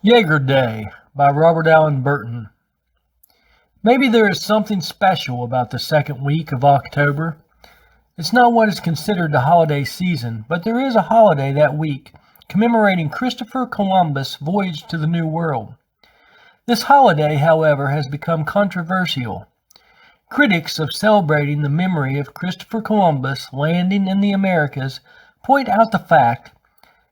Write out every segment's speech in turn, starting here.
Yeager Day by Robert Allen Burton. Maybe there is something special about the second week of October. It's not what is considered the holiday season, but there is a holiday that week commemorating Christopher Columbus' voyage to the New World. This holiday, however, has become controversial. Critics of celebrating the memory of Christopher Columbus landing in the Americas point out the fact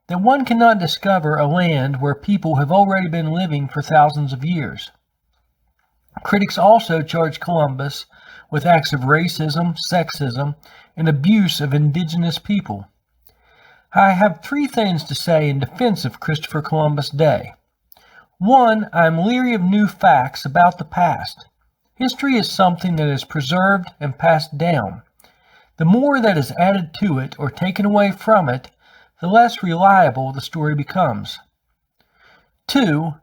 that one cannot discover a land where people have already been living for thousands of years. Critics also charge Columbus with acts of racism, sexism, and abuse of indigenous people. I have three things to say in defense of Christopher Columbus Day. One, I am leery of new facts about the past. History is something that is preserved and passed down. The more that is added to it or taken away from it, the less reliable the story becomes. Two,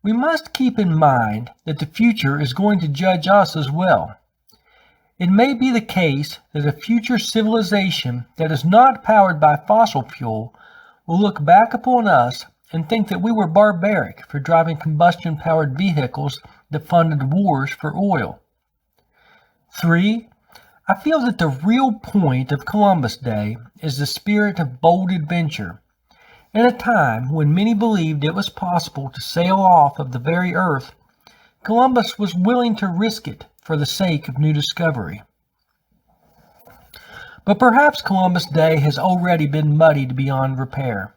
we must keep in mind that the future is going to judge us as well. It may be the case that a future civilization that is not powered by fossil fuel will look back upon us and think that we were barbaric for driving combustion-powered vehicles that funded wars for oil. Three, I feel that the real point of Columbus Day is the spirit of bold adventure. In a time when many believed it was possible to sail off of the very earth, Columbus was willing to risk it for the sake of new discovery. But perhaps Columbus Day has already been muddied beyond repair.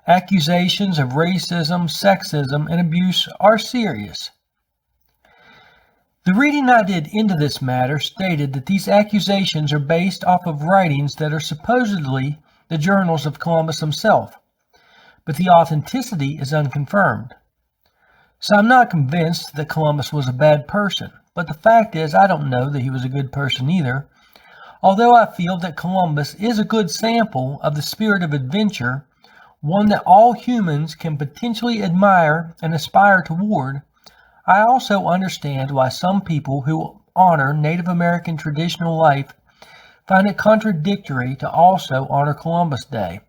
Accusations of racism, sexism, and abuse are serious. The reading I did into this matter stated that these accusations are based off of writings that are supposedly the journals of Columbus himself, but the authenticity is unconfirmed. So I'm not convinced that Columbus was a bad person, but the fact is I don't know that he was a good person either, although I feel that Columbus is a good sample of the spirit of adventure, one that all humans can potentially admire and aspire toward. I also understand why some people who honor Native American traditional life find it contradictory to also honor Columbus Day.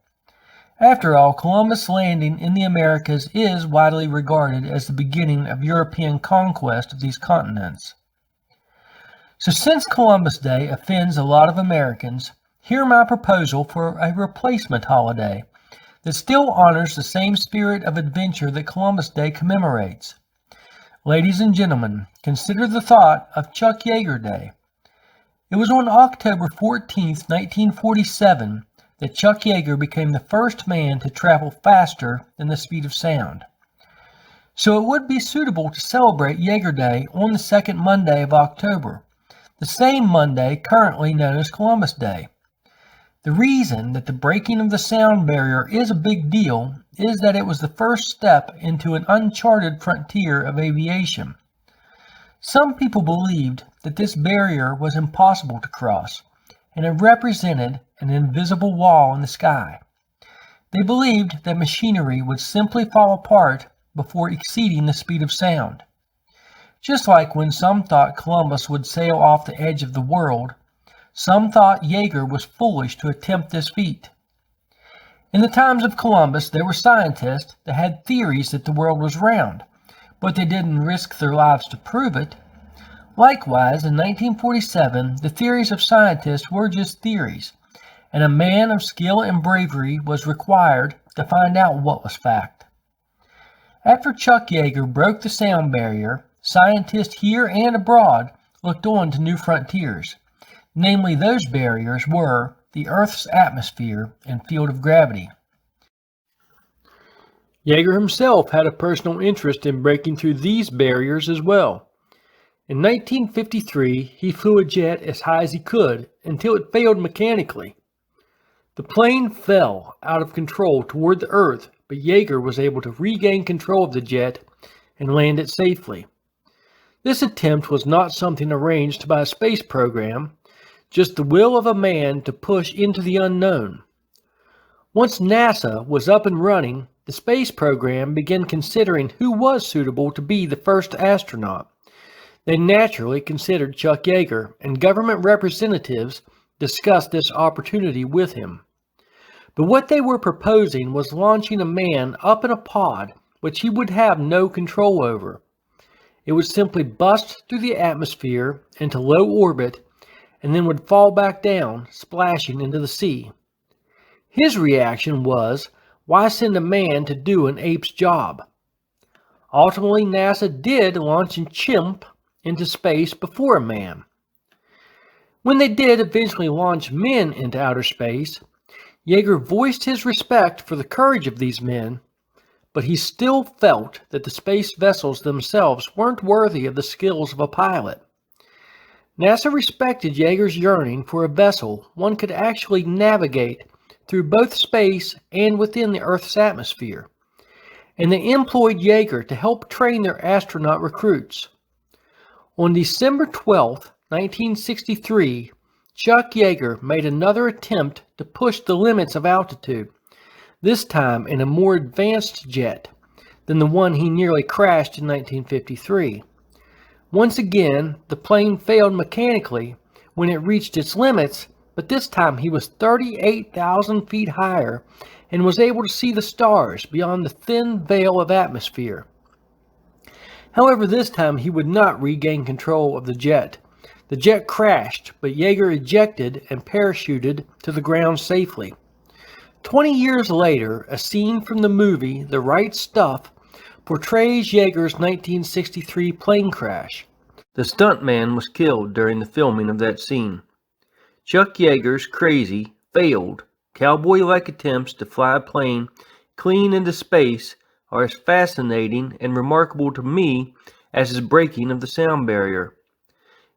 After all, Columbus landing in the Americas is widely regarded as the beginning of European conquest of these continents. So since Columbus Day offends a lot of Americans, hear my proposal for a replacement holiday that still honors the same spirit of adventure that Columbus Day commemorates. Ladies and gentlemen, consider the thought of Chuck Yeager Day. It was on October 14, 1947, that Chuck Yeager became the first man to travel faster than the speed of sound. So it would be suitable to celebrate Yeager Day on the second Monday of October, the same Monday currently known as Columbus Day. The reason that the breaking of the sound barrier is a big deal is that it was the first step into an uncharted frontier of aviation. Some people believed that this barrier was impossible to cross, and it represented an invisible wall in the sky. They believed that machinery would simply fall apart before exceeding the speed of sound. Just like when some thought Columbus would sail off the edge of the world, some thought Yeager was foolish to attempt this feat. In the times of Columbus, there were scientists that had theories that the world was round, but they didn't risk their lives to prove it. Likewise, in 1947, the theories of scientists were just theories, and a man of skill and bravery was required to find out what was fact. After Chuck Yeager broke the sound barrier, scientists here and abroad looked on to new frontiers. Namely, those barriers were the Earth's atmosphere and field of gravity. Yeager himself had a personal interest in breaking through these barriers as well. In 1953, he flew a jet as high as he could until it failed mechanically. The plane fell out of control toward the Earth, but Yeager was able to regain control of the jet and land it safely. This attempt was not something arranged by a space program, just the will of a man to push into the unknown. Once NASA was up and running, the space program began considering who was suitable to be the first astronaut. They naturally considered Chuck Yeager, and government representatives discussed this opportunity with him. But what they were proposing was launching a man up in a pod which he would have no control over. It would simply bust through the atmosphere into low orbit and then would fall back down, splashing into the sea. His reaction was, why send a man to do an ape's job? Ultimately, NASA did launch a chimp into space before a man. When they did eventually launch men into outer space, Yeager voiced his respect for the courage of these men, but he still felt that the space vessels themselves weren't worthy of the skills of a pilot. NASA respected Yeager's yearning for a vessel one could actually navigate through both space and within the Earth's atmosphere, and they employed Yeager to help train their astronaut recruits. On December 12, 1963, Chuck Yeager made another attempt to push the limits of altitude, this time in a more advanced jet than the one he nearly crashed in 1953. Once again, the plane failed mechanically when it reached its limits, but this time he was 38,000 feet higher and was able to see the stars beyond the thin veil of atmosphere. However, this time he would not regain control of the jet. The jet crashed, but Yeager ejected and parachuted to the ground safely. 20 years later, a scene from the movie The Right Stuff portrays Yeager's 1963 plane crash. The stuntman was killed during the filming of that scene. Chuck Yeager's crazy, failed, cowboy-like attempts to fly a plane clean into space are as fascinating and remarkable to me as his breaking of the sound barrier.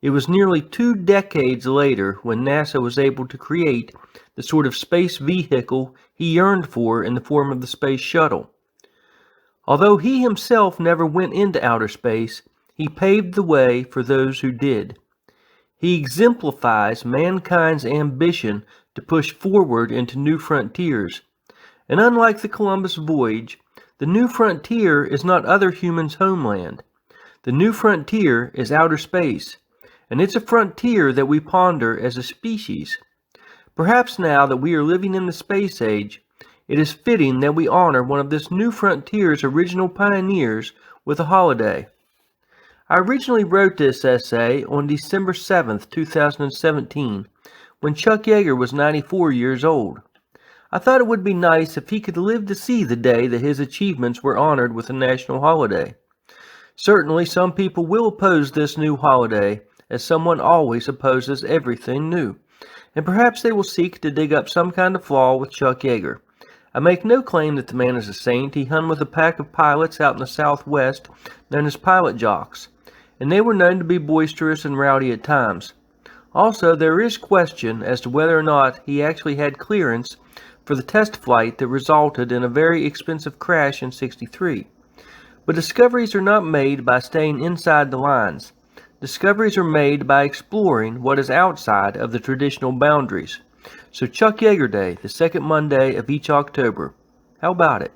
It was nearly 2 decades later when NASA was able to create the sort of space vehicle he yearned for in the form of the Space Shuttle. Although he himself never went into outer space, he paved the way for those who did. He exemplifies mankind's ambition to push forward into new frontiers. And unlike the Columbus voyage, the new frontier is not other humans' homeland. The new frontier is outer space, and it's a frontier that we ponder as a species. Perhaps now that we are living in the space age, it is fitting that we honor one of this new frontier's original pioneers with a holiday. I originally wrote this essay on December 7th, 2017, when Chuck Yeager was 94 years old. I thought it would be nice if he could live to see the day that his achievements were honored with a national holiday. Certainly some people will oppose this new holiday, as someone always opposes everything new, and perhaps they will seek to dig up some kind of flaw with Chuck Yeager. I make no claim that the man is a saint. He hung with a pack of pilots out in the Southwest known as pilot jocks, and they were known to be boisterous and rowdy at times. Also, there is question as to whether or not he actually had clearance for the test flight that resulted in a very expensive crash in '63. But discoveries are not made by staying inside the lines. Discoveries are made by exploring what is outside of the traditional boundaries. So Chuck Yeager Day, the second Monday of each October. How about it?